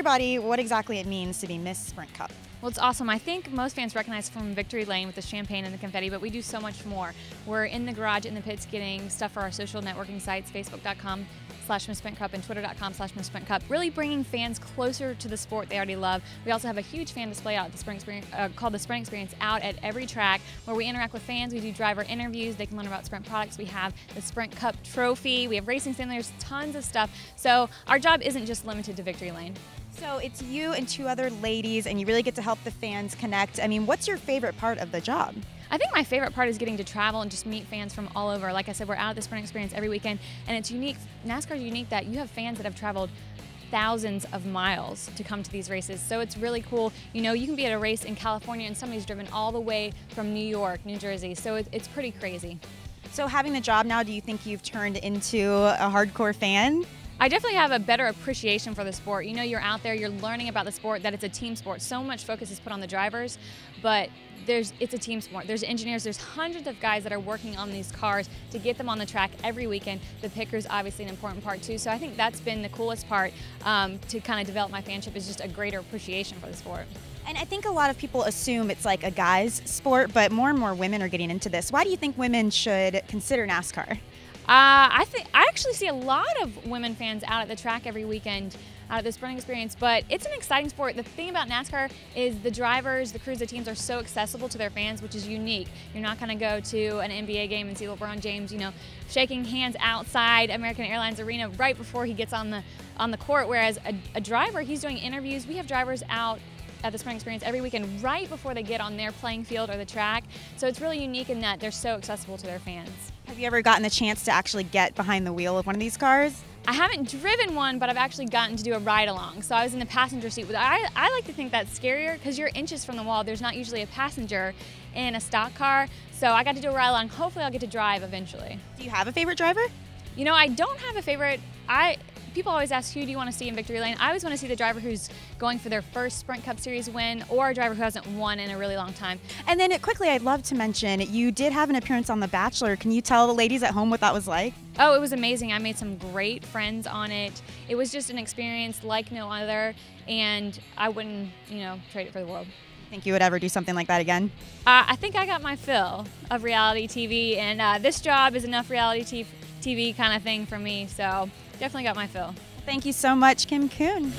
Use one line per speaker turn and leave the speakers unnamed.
everybody what exactly it means to be Miss Sprint Cup.
Well, it's awesome. I think most fans recognize from Victory Lane with the champagne and the confetti, but we do so much more. We're in the garage, in the pits, getting stuff for our social networking sites, facebook.com/MissSprintCup and twitter.com/MissSprintCup, really bringing fans closer to the sport they already love. We also have a huge fan display out at the Sprint Experience, called the Sprint Experience, out at every track, where we interact with fans. We do driver interviews. They can learn about Sprint products. We have the Sprint Cup trophy. We have racing simulators, tons of stuff. So our job isn't just limited to Victory Lane.
So it's you and two other ladies, and you really get to help the fans connect. I mean, what's your favorite part of the job?
I think my favorite part is getting to travel and just meet fans from all over. Like I said, we're out at the Sprint Experience every weekend, and it's unique. NASCAR is unique that you have fans that have traveled thousands of miles to come to these races. So it's really cool. You know, you can be at a race in California and somebody's driven all the way from New York, New Jersey. So it's pretty crazy.
So having the job now, do you think you've turned into a hardcore fan?
I definitely have a better appreciation for the sport. You know, you're out there, you're learning about the sport, that it's a team sport. So much focus is put on the drivers, but it's a team sport. There's engineers, there's hundreds of guys that are working on these cars to get them on the track every weekend. The picker's obviously an important part too. So I think that's been the coolest part to kind of develop my fanship, is just a greater appreciation for the sport.
And I think a lot of people assume it's like a guy's sport, but more and more women are getting into this. Why do you think women should consider NASCAR?
I actually see a lot of women fans out at the track every weekend out at the Sprint Experience, but it's an exciting sport. The thing about NASCAR is the drivers, the crews, the teams are so accessible to their fans, which is unique. You're not going to go to an NBA game and see LeBron James, you know, shaking hands outside American Airlines Arena right before he gets on the court, whereas a driver, he's doing interviews. We have drivers out at the Sprint Experience every weekend right before they get on their playing field or the track. So it's really unique in that they're so accessible to their fans.
Have you ever gotten the chance to actually get behind the wheel of one of these cars?
I haven't driven one, but I've actually gotten to do a ride along. So I was in the passenger seat. I like to think that's scarier because you're inches from the wall. There's not usually a passenger in a stock car. So I got to do a ride along. Hopefully I'll get to drive eventually.
Do you have a favorite driver?
You know, I don't have a favorite. People always ask, who do you want to see in Victory Lane? I always want to see the driver who's going for their first Sprint Cup Series win, or a driver who hasn't won in a really long time.
And then quickly, I'd love to mention, you did have an appearance on The Bachelor. Can you tell the ladies at home what that was like?
Oh, it was amazing. I made some great friends on it. It was just an experience like no other, and I wouldn't, you know, trade it for the world.
Think you would ever do something like that again?
I think I got my fill of reality TV, and this job is enough reality TV kind of thing for me, so definitely got my fill.
Thank you so much, Coon.